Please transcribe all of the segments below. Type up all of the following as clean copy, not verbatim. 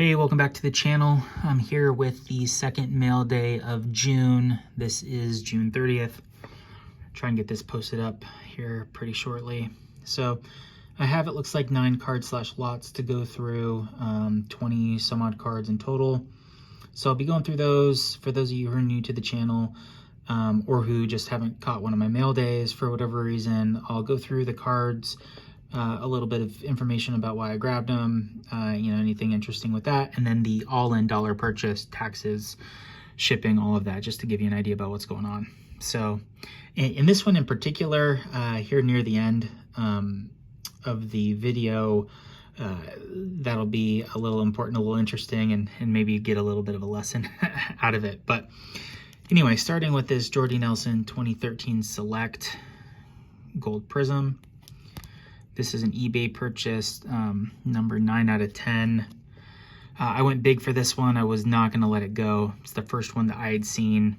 Hey, welcome back to the channel. I'm here with the second mail day of June. This is June 30th. Try and get this posted up here pretty shortly. So I have, it looks like 9 cards / lots to go through, 20 some odd cards in total. So I'll be going through those for those of you who are new to the channel, or who just haven't caught one of my mail days for whatever reason. I'll go through the cards, a little bit of information about why I grabbed them, anything interesting with that, and then the all-in dollar purchase, taxes, shipping, all of that, just to give you an idea about what's going on. So in this one in particular, here near the end of the video, that'll be a little important, a little interesting, and maybe get a little bit of a lesson out of it. But anyway, starting with this Jordy Nelson 2013 Select Gold Prism. This is an eBay purchase, number 9 out of 10. I went big for this one. I was not going to let it go. It's the first one that I had seen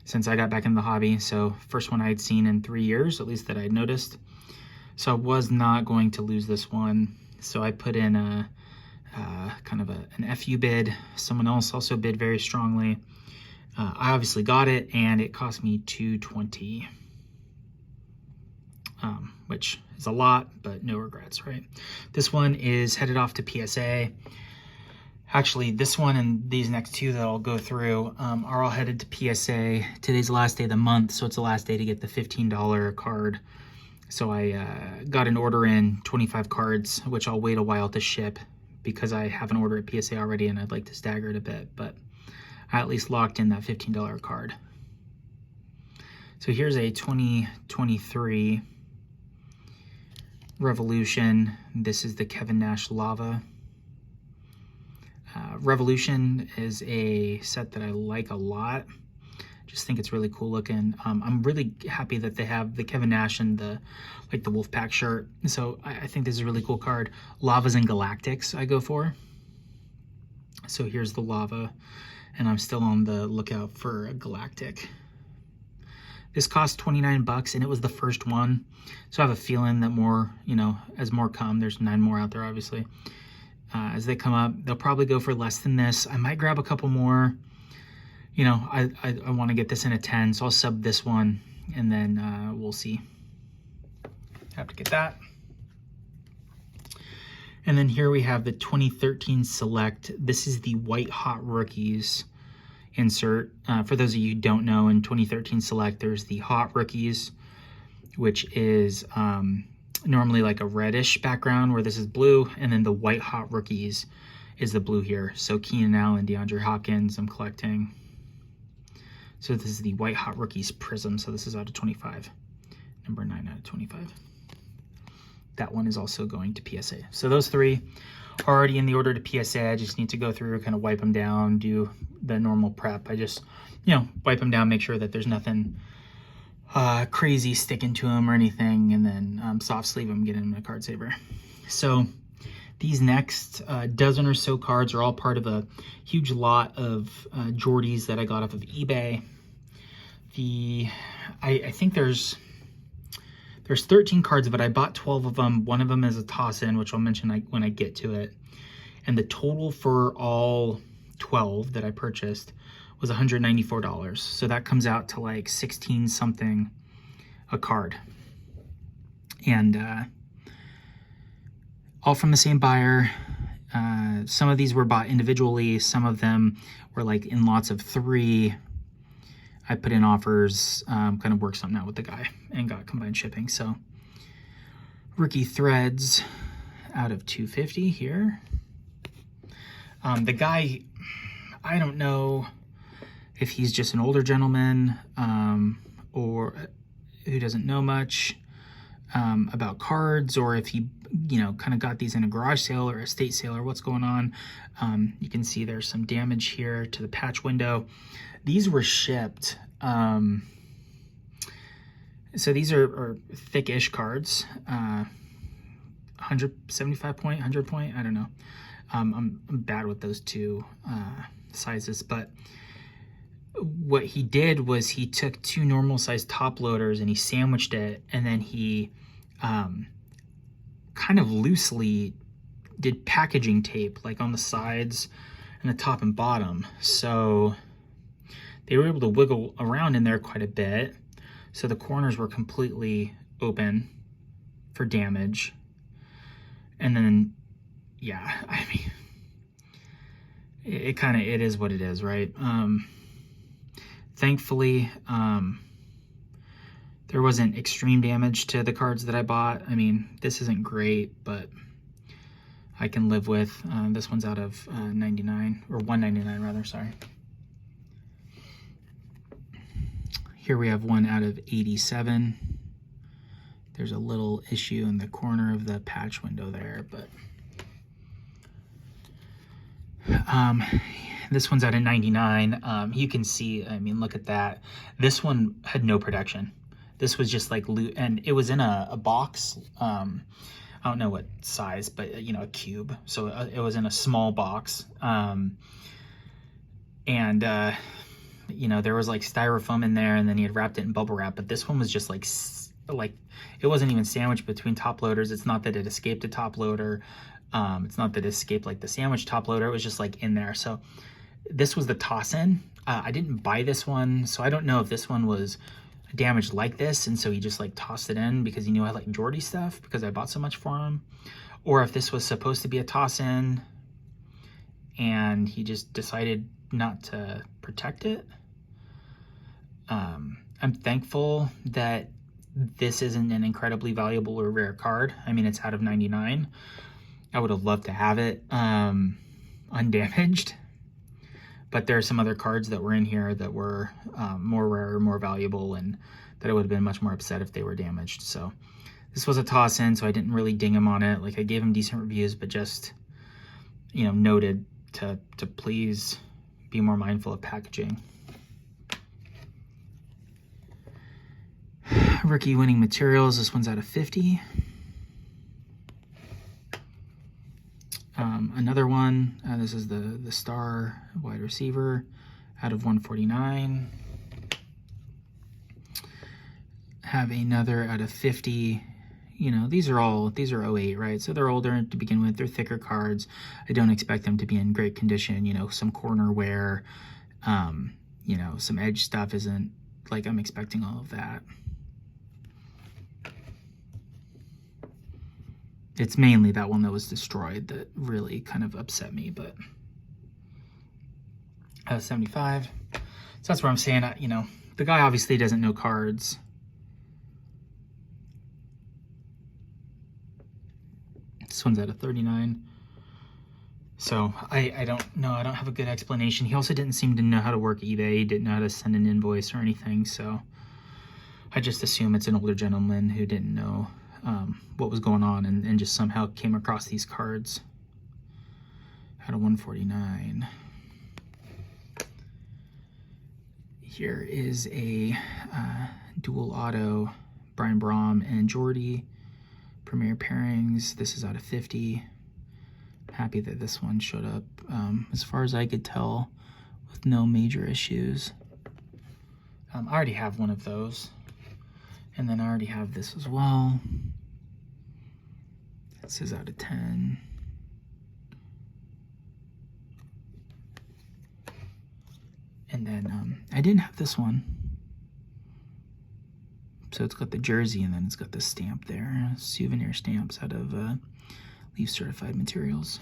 since I got back in the hobby. So first one I had seen in 3 years, at least that I had noticed. So I was not going to lose this one. So I put in a kind of an FU bid. Someone else also bid very strongly. I obviously got it, and it cost me $220. Which is a lot, but no regrets, right? This one is headed off to PSA. Actually, this one and these next two that I'll go through are all headed to PSA. Today's the last day of the month, so it's the last day to get the $15 card. So I got an order in, 25 cards, which I'll wait a while to ship because I have an order at PSA already and I'd like to stagger it a bit, but I at least locked in that $15 card. So here's a 2023 Revolution. This is the Kevin Nash Lava. Revolution is a set that I like a lot. Just think it's really cool looking. I'm really happy that they have the Kevin Nash and the Wolfpack shirt. So I think this is a really cool card. Lavas and Galactics I go for. So here's the Lava, and I'm still on the lookout for a Galactic. This cost 29 bucks, and it was the first one. So I have a feeling that more, as more come, there's 9 more out there, obviously. As they come up, they'll probably go for less than this. I might grab a couple more. I want to get this in a 10, so I'll sub this one, and then we'll see. Have to get that. And then here we have the 2013 Select. This is the White Hot Rookies insert. For those of you who don't know, in 2013 Select, there's the Hot Rookies, which is normally like a reddish background where this is blue, and then the White Hot Rookies is the blue here. So Keenan Allen, DeAndre Hopkins, I'm collecting. So this is the White Hot Rookies Prism. So this is out of 25, number 9 out of 25. That one is also going to PSA. So those 3 are already in the order to PSA. I just need to go through, kind of wipe them down, do the normal prep. I just, wipe them down, make sure that there's nothing crazy sticking to them or anything, and then soft sleeve them, get them in a card saver. So these next dozen or so cards are all part of a huge lot of Jordys that I got off of eBay. I think there's 13 cards, but I bought 12 of them. One of them is a toss-in, which I'll mention when I get to it. And the total for all 12 that I purchased was $194. So that comes out to like 16 something a card. And all from the same buyer. Some of these were bought individually. Some of them were like in lots of 3. I put in offers, kind of worked something out with the guy and got combined shipping. So Rookie Threads out of 250 here. The guy, I don't know if he's just an older gentleman or who doesn't know much about cards, or if he, kind of got these in a garage sale or estate sale or what's going on. You can see there's some damage here to the patch window. These were shipped. So these are thick-ish cards. 175 point, 100 point, I don't know. I'm bad with those two sizes, but what he did was he took 2 normal size top loaders and he sandwiched it, and then he kind of loosely did packaging tape like on the sides and the top and bottom. So they were able to wiggle around in there quite a bit. So the corners were completely open for damage. And then, yeah, I mean, it is what it is, right? Thankfully, there wasn't extreme damage to the cards that I bought. I mean, this isn't great, but I can live with. This one's out of 99, or 199 rather, sorry. Here we have one out of 87. There's a little issue in the corner of the patch window there, but this one's out of 99. You can see, I mean, look at that. This one had no protection. This was just like loot, and it was in a box. I don't know what size, but you know, a cube. So it was in a small box. You know, there was like styrofoam in there, and then he had wrapped it in bubble wrap. But this one was just like it wasn't even sandwiched between top loaders. It's not that it escaped a top loader. It's not that it escaped like the sandwich top loader. It was just like in there. So this was the toss in. I didn't buy this one, so I don't know if this one was damaged like this, and so he just like tossed it in because he knew I like Jordy stuff because I bought so much for him, or if this was supposed to be a toss in and he just decided not to protect it. I'm thankful that this isn't an incredibly valuable or rare card. I mean, it's out of 99. I would have loved to have it undamaged, but there are some other cards that were in here that were more rare, more valuable, and that I would have been much more upset if they were damaged. So this was a toss in, so I didn't really ding him on it. Like, I gave him decent reviews, but just, you know, noted to please be more mindful of packaging. Rookie winning materials, this one's out of 50. Another one, this is the star wide receiver out of 149. Have another out of 50. You know, these are 08, right? So they're older to begin with. They're thicker cards. I don't expect them to be in great condition. You know, some corner wear, you know, some edge stuff isn't like I'm expecting all of that. It's mainly that one that was destroyed that really kind of upset me, but 75. So that's where I'm saying, you know, the guy obviously doesn't know cards. This one's out of 39. So I don't know. I don't have a good explanation. He also didn't seem to know how to work eBay. He didn't know how to send an invoice or anything. So I just assume it's an older gentleman who didn't know what was going on and just somehow came across these cards. Out of 149. Here is a dual auto Brian Braum and Jordy Premier pairings. This is out of 50. Happy that this one showed up as far as I could tell with no major issues. I already have one of those, and then I already have this as well. This is out of 10. And then I didn't have this one. So it's got the jersey, and then it's got the stamp there. Souvenir stamps out of Leaf Certified Materials.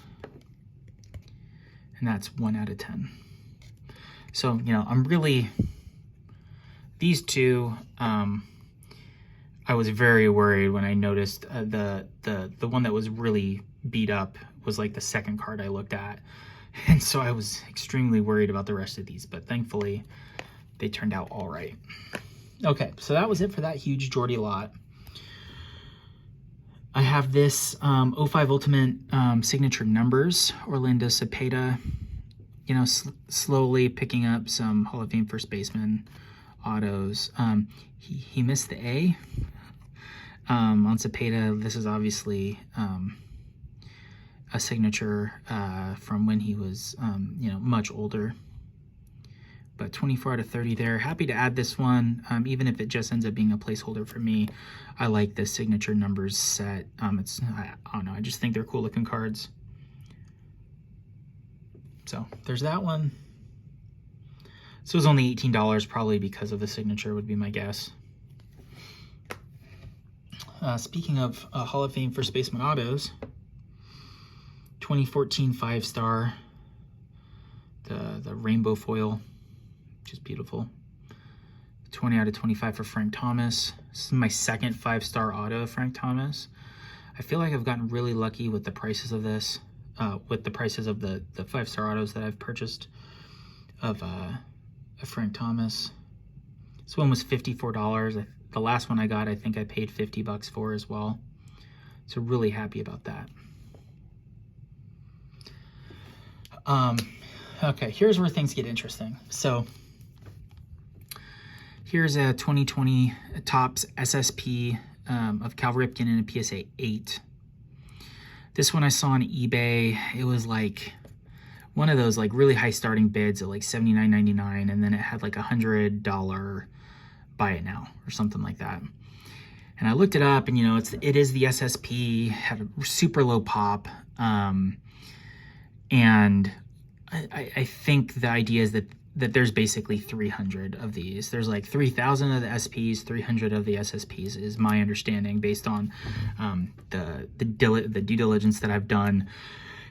And that's 1 out of 10. So, you know, I'm really, these two, I was very worried when I noticed the one that was really beat up was like the second card I looked at. And so I was extremely worried about the rest of these, but thankfully they turned out all right. Okay, so that was it for that huge Jordy lot. I have this 05 Ultimate signature numbers, Orlando Cepeda. You know, slowly picking up some Hall of Fame first baseman autos. He missed the A on Cepeda. This is obviously a signature from when he was, you know, much older. But 24 out of 30 there. Happy to add this one, even if it just ends up being a placeholder for me. I like this signature numbers set. I don't know, I just think they're cool looking cards. So there's that one. This was only $18, probably because of the signature would be my guess. Speaking of Hall of Fame for Spaceman Autos, 2014 5-star, the rainbow foil, which is beautiful. 20 out of 25 for Frank Thomas. This is my second 5-star auto of Frank Thomas. I feel like I've gotten really lucky with the prices of this, with the prices of the 5-star autos that I've purchased of Frank Thomas. This one was $54. The last one I got, I think I paid $50 for as well. So really happy about that. Okay, here's where things get interesting. So here's a 2020 Topps SSP of Cal Ripken in a PSA 8. This one I saw on eBay. It was like one of those like really high starting bids at like $79.99, and then it had like $100 buy it now or something like that. And I looked it up, and you know, it is the SSP, had a super low pop, and I think the idea is that there's basically 300 of these. There's like 3,000 of the SPs, 300 of the SSPs is my understanding based on the due diligence that I've done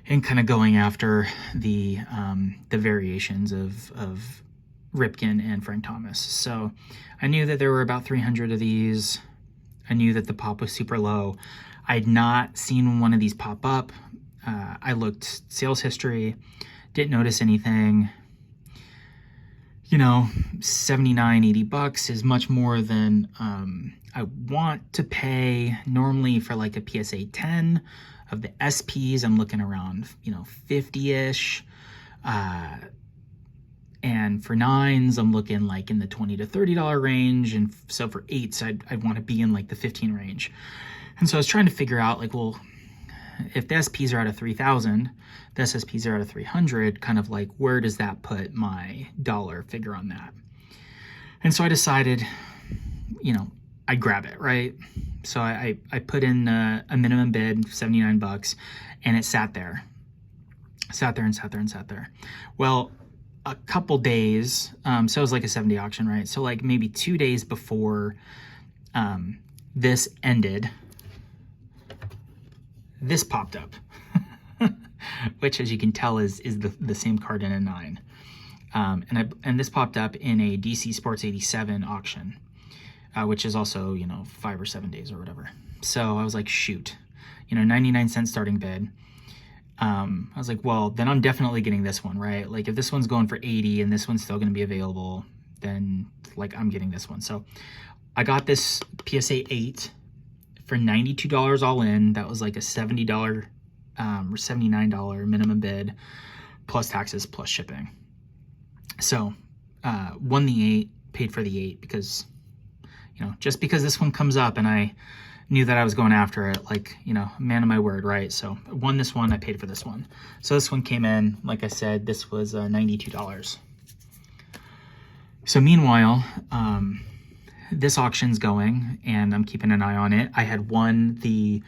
in kind of going after the variations of Ripken and Frank Thomas. So I knew that there were about 300 of these. I knew that the pop was super low. I'd not seen one of these pop up. I looked sales history, didn't notice anything. You know, $79, $80 is much more than I want to pay normally for like a PSA 10. Of the SPs, I'm looking around, you know, 50-ish. And for 9s, I'm looking like in the $20 to $30 range. And so for 8s, I'd want to be in like the 15 range. And so I was trying to figure out like, well, if the SPs are out of 3,000, the SSPs are out of 300, kind of like where does that put my dollar figure on that? And so I decided, you know, I'd grab it, right? So I put in a minimum bid, $79, and it sat there. Sat there. Well, a couple days, so it was like a 7-day auction, right? So like maybe 2 days before this ended, this popped up, which as you can tell is the same card in a 9. And this popped up in a DC Sports 87 auction, which is also, you know, 5 or 7 days or whatever. So I was like, shoot, you know, 99-cent starting bid. I was like, well, then I'm definitely getting this one, right? Like if this one's going for 80 and this one's still going to be available, then like I'm getting this one. So I got this PSA 8 for $92 all in. That was like a $70 or $79 minimum bid plus taxes plus shipping. So won the 8, paid for the 8 because, you know, just because this one comes up and I knew that I was going after it, like, you know, man of my word, right? So I won this one, I paid for this one. So this one came in, like I said, this was $92. So meanwhile, this auction's going and I'm keeping an eye on it. I had won the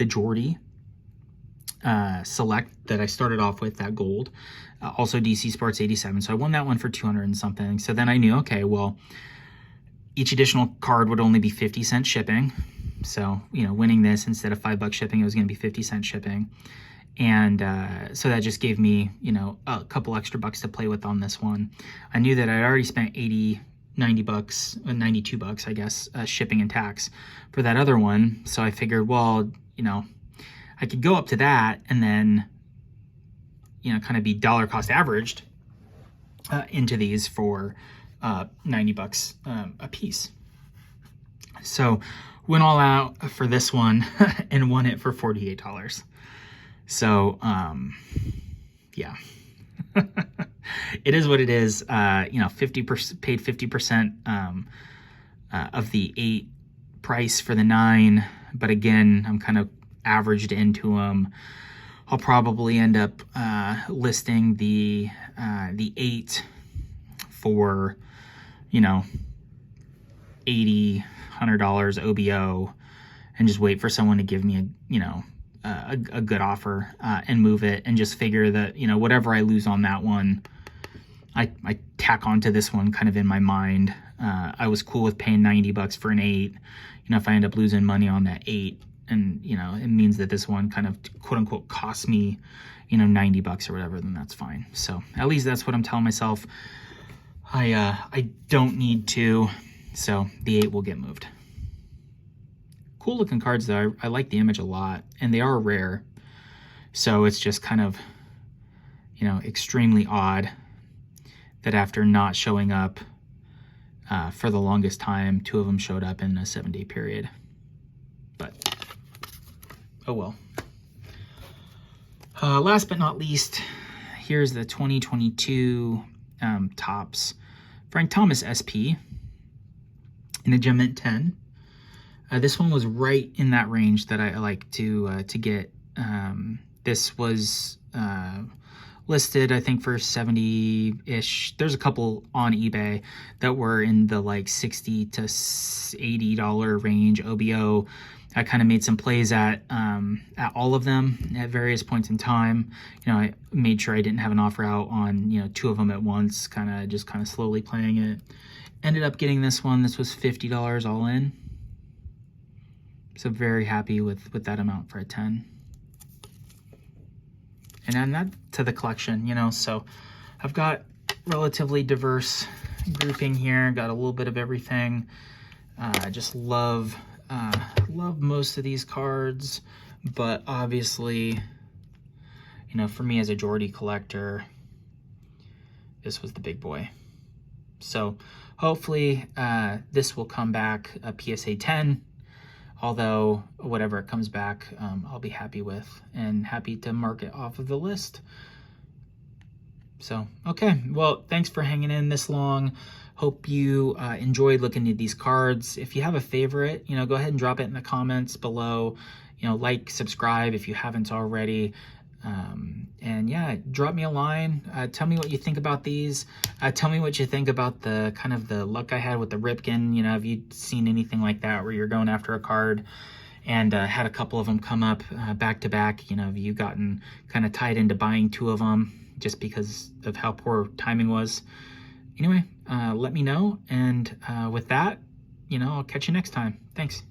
Jordy Select that I started off with, that gold, also DC Sports 87. So I won that one for 200 and something. So then I knew, okay, well, each additional card would only be 50-cent shipping. So, you know, winning this, instead of $5 shipping, it was going to be 50-cent shipping. And so that just gave me, you know, a couple extra bucks to play with on this one. I knew that I'd already spent $80, $90, $92, I guess, shipping and tax for that other one. So I figured, well, you know, I could go up to that and then, you know, kind of be dollar cost averaged into these for $90 a piece. So went all out for this one and won it for $48. So yeah, it is what it is. You know, 50% paid 50% of the 8 price for the 9, but again, I'm kind of averaged into them. I'll probably end up listing the 8 for, you know, $80, $100 OBO, and just wait for someone to give me a, you know, a good offer and move it, and just figure that, you know, whatever I lose on that one, I tack onto this one kind of in my mind. I was cool with paying $90 for an 8. You know, if I end up losing money on that 8, and, you know, it means that this one kind of quote unquote cost me, you know, $90 or whatever, then that's fine. So at least that's what I'm telling myself. I don't need to, so the 8 will get moved. Cool looking cards though. I like the image a lot, and they are rare. So it's just kind of, you know, extremely odd that after not showing up for the longest time, 2 of them showed up in a 7-day period. But, oh well. Last but not least, here's the 2022 Topps Frank Thomas SP in a Gem Mint 10. This one was right in that range that I like to get. This was listed, I think, for 70-ish. There's a couple on eBay that were in the like $60 to $80 range OBO. I kind of made some plays at all of them at various points in time. You know, I made sure I didn't have an offer out on, you know, 2 of them at once, kind of slowly playing it. Ended up getting this one. This was $50 all in. So very happy with that amount for a 10. And then that to the collection, you know, so I've got relatively diverse grouping here. Got a little bit of everything. I just love most of these cards, but obviously, you know, for me as a Jordy collector, this was the big boy. So hopefully this will come back a PSA 10. Although whatever it comes back, I'll be happy with, and happy to mark it off of the list. So, okay. Well, thanks for hanging in this long. Hope you enjoyed looking at these cards. If you have a favorite, you know, go ahead and drop it in the comments below. You know, like, subscribe if you haven't already. And yeah, drop me a line. Tell me what you think about these. Tell me what you think about the kind of the luck I had with the Ripken. You know, have you seen anything like that where you're going after a card and had a couple of them come up back to back? You know, have you gotten kind of tied into buying 2 of them just because of how poor timing was? Anyway, let me know. And with that, you know, I'll catch you next time. Thanks.